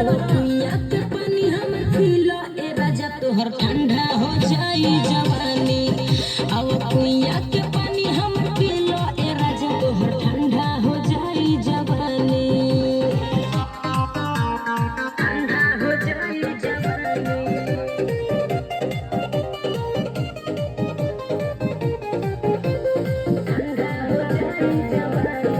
कुइया के पानी हम पीला ए राजा तोहर ठंडा हो जाई जवानी। अब कुइया के पानी हम पीला ए राजा तोहर ठंडा हो जाई जवानी। ठंडा हो जाई जवानी। ठंडा हो जाई जवानी।